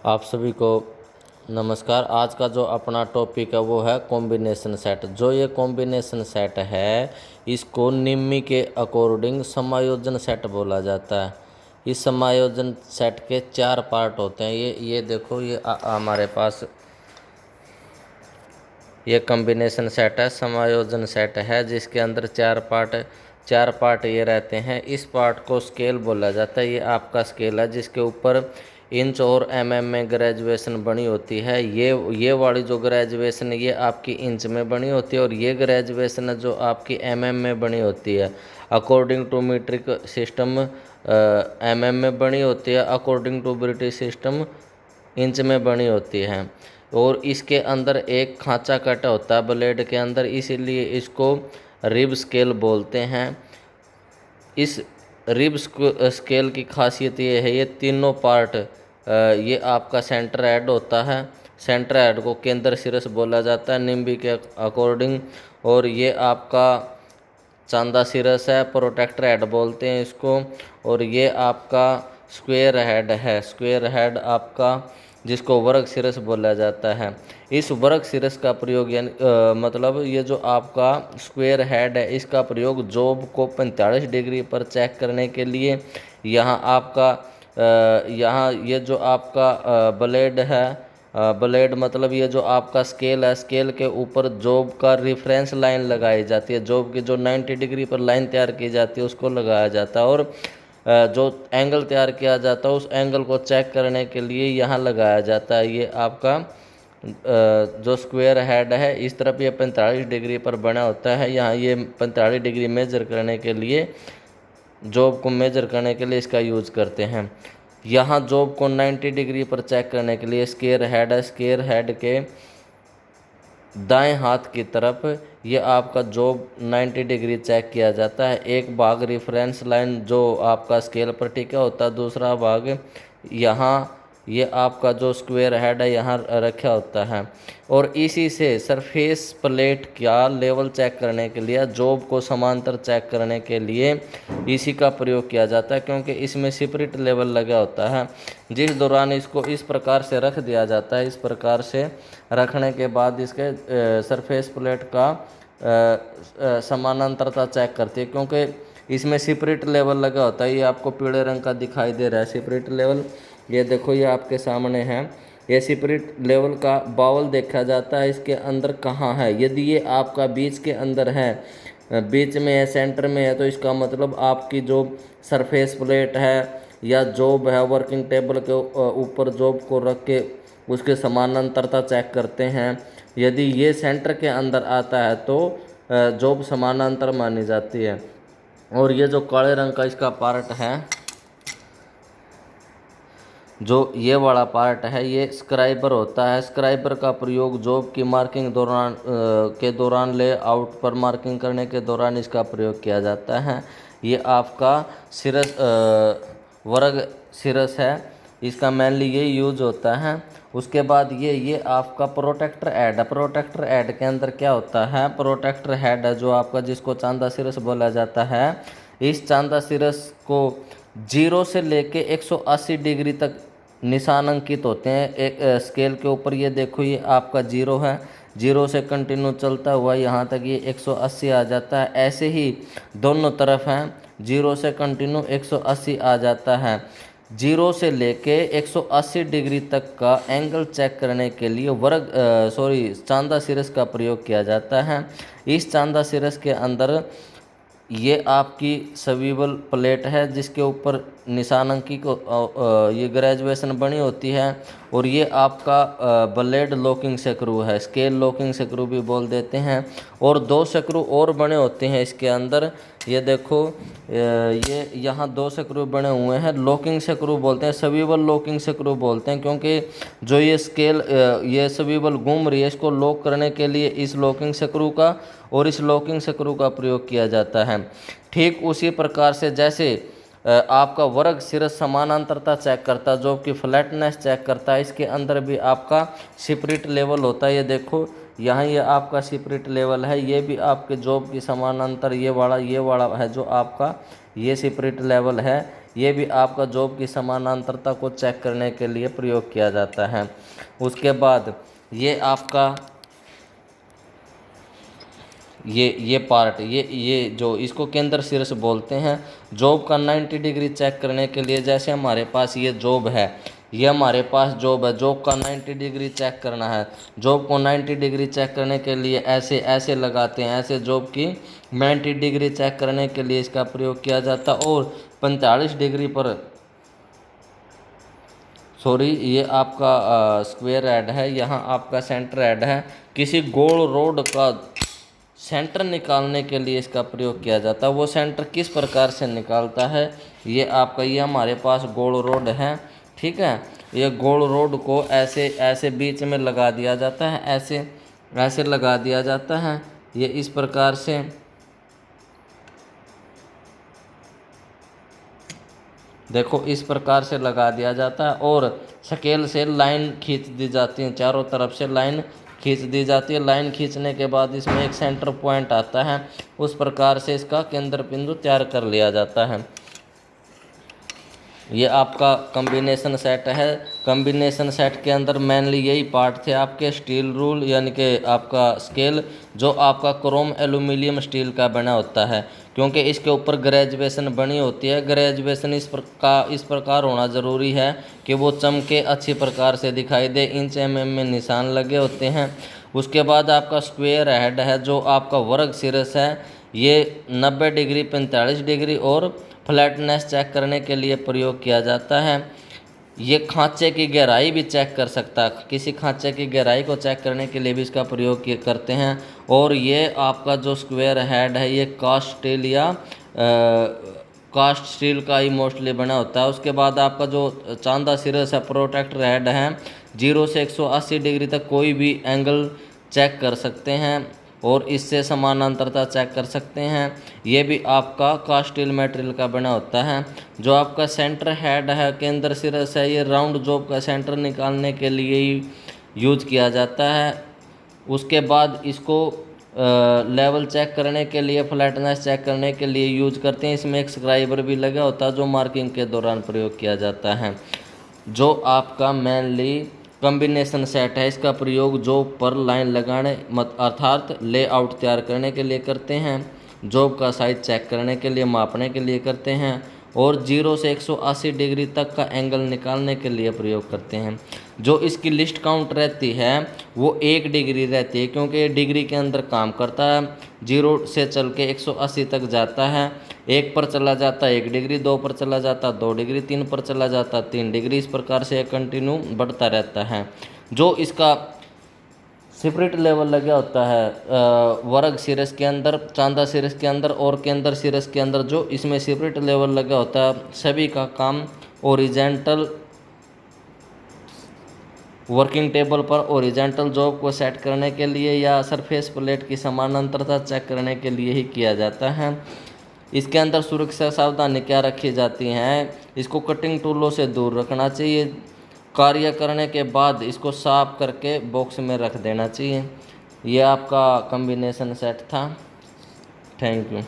आप सभी को नमस्कार। आज का जो अपना टॉपिक है वो है कॉम्बिनेशन सेट। जो ये कॉम्बिनेशन सेट है इसको निम्मी के अकॉर्डिंग समायोजन सेट बोला जाता है। इस समायोजन सेट के 4 पार्ट होते हैं। ये देखो, ये हमारे पास ये कॉम्बिनेशन सेट है, समायोजन सेट है, जिसके अंदर 4 पार्ट ये रहते हैं। इस पार्ट को स्केल बोला जाता है। ये आपका स्केल है जिसके ऊपर इंच और एमएम में ग्रेजुएशन बनी होती है। ये वाली जो ग्रेजुएशन ये आपकी इंच में बनी होती है और ये ग्रेजुएशन जो आपकी एमएम में बनी होती है। According to metric system mm में बनी होती है, according to British system inch में बनी होती है। और इसके अंदर एक खांचा कटा होता है ब्लेड के अंदर, इसीलिए इसको रिब स्केल बोलते हैं। इस रिब स्केल की खासियत ये है, ये तीनों पार्ट ये आपका सेंटर हेड होता है। सेंटर हेड को केंद्र शिरस बोला जाता है निम्बी के अकॉर्डिंग। और ये आपका चांदा सिरस है, प्रोटेक्टर हेड बोलते हैं इसको। और ये आपका स्क्वायर हेड है, स्क्वायर हेड आपका जिसको वर्ग सिरस बोला जाता है। इस वर्ग सिरस का प्रयोग यानी मतलब ये जो आपका स्क्वायर हेड है इसका प्रयोग जॉब को 45 डिग्री पर चेक करने के लिए, यहाँ आपका यहाँ ये जो आपका ब्लेड है, ब्लेड मतलब ये जो आपका स्केल है, स्केल के ऊपर जॉब का रेफरेंस लाइन लगाई जाती है। जॉब की जो 90 डिग्री पर लाइन तैयार की जाती है उसको लगाया जाता है। और जो एंगल तैयार किया जाता है उस एंगल को चेक करने के लिए यहाँ लगाया जाता है। ये आपका जो स्क्वायर हेड है इस तरफ ये 45 डिग्री पर बना होता है। यहाँ ये 45 डिग्री मेजर करने के लिए, जॉब को मेजर करने के लिए इसका यूज करते हैं। यहाँ जॉब को 90 डिग्री पर चेक करने के लिए स्क्वायर हेड है। स्क्वायर हेड के दाएं हाथ की तरफ ये आपका जॉब 90 डिग्री चेक किया जाता है। एक भाग रेफरेंस लाइन जो आपका स्केल पर टिका होता है, दूसरा भाग यहाँ ये आपका जो स्क्वायर हेड है यहाँ रखा होता है। और इसी से सरफेस प्लेट का लेवल चेक करने के लिए, जॉब को समांतर चेक करने के लिए इसी का प्रयोग किया जाता है, क्योंकि इसमें स्पिरिट लेवल लगा होता है। जिस दौरान इसको इस प्रकार से रख दिया जाता है, इस प्रकार से रखने के बाद इसके सरफेस प्लेट का समानांतरता चेक करती है, क्योंकि इसमें स्पिरिट लेवल लगा होता है। ये आपको पीले रंग का दिखाई दे रहा है स्पिरिट लेवल, ये देखो ये आपके सामने है। ये स्पिरिट लेवल का बाउल देखा जाता है इसके अंदर कहाँ है। यदि ये आपका बीच के अंदर है, बीच में है, सेंटर में है, तो इसका मतलब आपकी जो सरफेस प्लेट है या जॉब है, वर्किंग टेबल के ऊपर जॉब को रख के उसके समानांतरता चेक करते हैं। यदि ये सेंटर के अंदर आता है तो जॉब समानांतर मानी जाती है। और ये जो काले रंग का इसका पार्ट है, जो ये वाला पार्ट है, ये स्क्राइबर होता है। स्क्राइबर का प्रयोग जॉब की मार्किंग दौरान लेआउट पर मार्किंग करने के दौरान इसका प्रयोग किया जाता है। ये आपका सिरस वर्ग सिरस है, इसका मेनली ये यूज होता है। उसके बाद ये आपका प्रोटेक्टर हेड है। प्रोटेक्टर हेड के अंदर क्या होता है, प्रोटेक्टर हेड है जो आपका जिसको चांदा सिरस बोला जाता है। इस चांदा सिरस को 0 से लेके 180 डिग्री तक निशान अंकित होते हैं एक स्केल के ऊपर। ये देखो ये आपका 0 है, 0 से कंटिन्यू चलता हुआ यहाँ तक ये 180 आ जाता है। ऐसे ही दोनों तरफ हैं, 0 से कंटिन्यू 180 आ जाता है। 0 से लेके 180 डिग्री तक का एंगल चेक करने के लिए चांदा सिरस का प्रयोग किया जाता है। इस चांदा सिरस के अंदर ये आपकी सवीबल प्लेट है जिसके ऊपर निशानांकी को ये ग्रेजुएशन बनी होती है। और ये आपका ब्लेड लॉकिंग स्क्रू है, स्केल लॉकिंग स्क्रू भी बोल देते हैं। और 2 स्क्रू और बने होते हैं इसके अंदर, ये देखो ये यहाँ 2 स्क्रू बने हुए हैं, लॉकिंग स्क्रू बोलते हैं, सवीबल लॉकिंग स्क्रू बोलते हैं, क्योंकि जो ये स्केल ये सवीबल घूम रही है इसको लॉक करने के लिए इस लॉकिंग स्क्रू का और इस लॉकिंग स्क्रू का प्रयोग किया जाता है। ठीक उसी प्रकार से जैसे आपका वर्ग सिरस समानांतरता चेक करता है, जॉब की फ्लैटनेस चेक करता है, इसके अंदर भी आपका स्पिरिट लेवल होता है। ये देखो यहाँ ये आपका स्पिरिट लेवल है, ये भी आपके जॉब की समानांतर ये वाला है जो आपका ये स्पिरिट लेवल है। ये भी आपका जॉब की समानांतरता को चेक करने के लिए प्रयोग किया जाता है। उसके बाद ये आपका ये पार्ट ये जो इसको केंद्र शीर्ष बोलते हैं। जॉब का 90 डिग्री चेक करने के लिए, जैसे हमारे पास ये जॉब है, ये हमारे पास जॉब है, जॉब का 90 डिग्री चेक करना है। जॉब को 90 डिग्री चेक करने के लिए ऐसे ऐसे लगाते हैं, ऐसे जॉब की 90 डिग्री चेक करने के लिए इसका प्रयोग किया जाता है। और 45 डिग्री पर ये आपका स्क्वायर हेड है, यहाँ आपका सेंटर हेड है। किसी गोल रोड का सेंटर निकालने के लिए इसका प्रयोग किया जाता है। वो सेंटर किस प्रकार से निकालता है, ये आपका ये हमारे पास गोल रोड है, ठीक है। ये गोल रोड को ऐसे ऐसे बीच में लगा दिया जाता है, ऐसे ऐसे लगा दिया जाता है। ये इस प्रकार से देखो, इस प्रकार से लगा दिया जाता है और स्केल से लाइन खींच दी जाती है, चारों तरफ से लाइन खींच दी जाती है। लाइन खींचने के बाद इसमें एक सेंटर पॉइंट आता है, उस प्रकार से इसका केंद्र बिंदु तैयार कर लिया जाता है। ये आपका कॉम्बिनेशन सेट है। कॉम्बिनेशन सेट के अंदर मेनली यही पार्ट थे आपके, स्टील रूल यानी कि आपका स्केल, जो आपका क्रोम एल्यूमिनियम स्टील का बना होता है, क्योंकि इसके ऊपर ग्रेजुएशन बनी होती है। ग्रेजुएशन इस प्रकार होना ज़रूरी है कि वो चमके, अच्छी प्रकार से दिखाई दे, इंच में निशान लगे होते हैं। उसके बाद आपका स्क्वायर हेड है, जो आपका वर्ग शीर्ष है, ये 90 डिग्री, 45 डिग्री और फ्लैटनेस चेक करने के लिए प्रयोग किया जाता है। ये खांचे की गहराई भी चेक कर सकता है, किसी खांचे की गहराई को चेक करने के लिए भी इसका प्रयोग करते हैं। और ये आपका जो स्क्वायर हेड है, ये कास्ट स्टील का ही मोस्टली बना होता है। उसके बाद आपका जो चांदा शीर्ष है, प्रोटेक्टर हेड है, 0 से 180 डिग्री तक कोई भी एंगल चेक कर सकते हैं और इससे समानांतरता चेक कर सकते हैं। ये भी आपका कास्ट स्टील मटेरियल का बना होता है। जो आपका सेंटर हेड है, केंद्र शीर्ष है, ये राउंड जॉब का सेंटर निकालने के लिए ही यूज किया जाता है। उसके बाद इसको लेवल चेक करने के लिए, फ्लैटनेस चेक करने के लिए यूज करते हैं। इसमें एक स्क्राइबर भी लगा होता है, जो मार्किंग के दौरान प्रयोग किया जाता है। जो आपका मेनली कॉम्बिनेशन सेट है, इसका प्रयोग जॉब पर लाइन लगाने अर्थात लेआउट तैयार करने के लिए करते हैं, जॉब का साइज चेक करने के लिए, मापने के लिए करते हैं, और 0 से 180 डिग्री तक का एंगल निकालने के लिए प्रयोग करते हैं। जो इसकी लिस्ट काउंट रहती है वो 1 डिग्री रहती है, क्योंकि ये डिग्री के अंदर काम करता है। 0 से चल के 180 तक जाता है, 1 पर चला जाता है 1 डिग्री, 2 पर चला जाता है 2 डिग्री, 3 पर चला जाता है 3 डिग्री। इस प्रकार से कंटिन्यू बढ़ता रहता है। जो इसका सेपरेट लेवल लगा होता है वर्ग शीर्ष के अंदर, चांदा शीर्ष के अंदर और केंद्र शीर्ष के अंदर, जो इसमें सेपरेट लेवल लगा होता है, सभी का काम ओरिजेंटल वर्किंग टेबल पर ओरिजेंटल जॉब को सेट करने के लिए या सरफेस प्लेट की समानांतरता चेक करने के लिए ही किया जाता है। इसके अंदर सुरक्षा सावधानी क्या रखी जाती हैं, इसको कटिंग टूलों से दूर रखना चाहिए। कार्य करने के बाद इसको साफ करके बॉक्स में रख देना चाहिए। ये आपका कॉम्बिनेशन सेट था। Thank you.